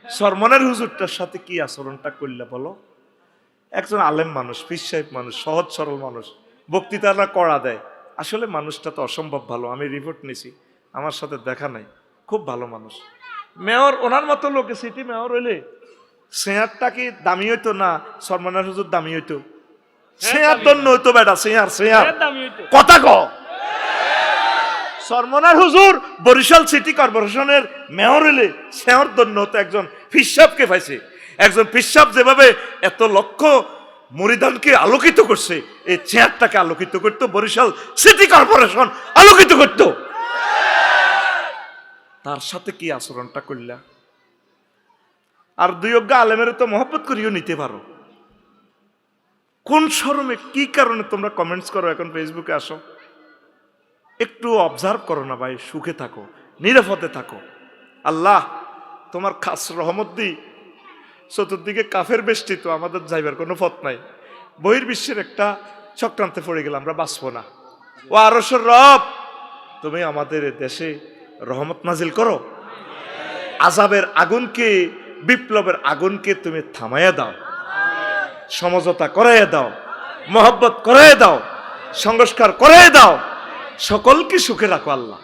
সরমনের হুজুরটার সাথে কি আচরণটা করলে বলো? একজন আলেম মানুষ, পীর সাহেব মানুষ, সহজ সরল মানুষ, বক্তৃতাটা করা দেয়। আসলে মানুষটা তো অসম্ভব ভালো, আমি রিপোর্ট নিছি, আমার সাথে দেখা নাই, খুব ভালো মানুষ। মেয়র ওনার মতো লোকে সিটি মেয়র হইলে শেয়ারটা কি দামি হইতো না সরমনের হুজুর দামি হইতো? শেয়ার দন্য হইতো বেটা, শেয়ার শেয়ার কথা ক। সরমনার হুজুর বরিশাল সিটি কর্পোরেশনের মেয়র হইলে শেয়ার দন্য হতো একজন ফিসাবকে পাইছে। একজন ফিসাব যেভাবে এত লক্ষ মুরিদানকে আলোকিত করছে, এই চেয়ারটাকে আলোকিত করতো, বরিশাল সিটি কর্পোরেশন আলোকিত করত। তার সাথে কি আচরণটা করলা? আর দুই অজ্ঞা আলেমের তো মহব্বত করিও নিতে পারো। কোন শরমে কি কারণে তোমরা কমেন্টস করো? এখন ফেসবুকে আসো, একটু অবজার্ভ করো না ভাই, সুখে থাকো, নিরাপদে থাকো। আল্লাহ তোমার খাস রহমত দি, চতুর্দিকে কাফের বেষ্টিত, আমাদের যাইবার কোনো পথ নাই, বহির্বিশ্বের একটা চক্রান্তে পড়ে গেলে আমরা বাঁচবো না। ও আরশের রব, তুমি আমাদের দেশে রহমত নাজিল করো, আযাবের আগুনকে, বিপ্লবের আগুনকে তুমি থামাইয়া দাও, সমঝোতা করাইয়া দাও, মহব্বত করাইয়া দাও, সংস্কার করাইয়া দাও, সকলকে সুখে রাখো আল্লাহ।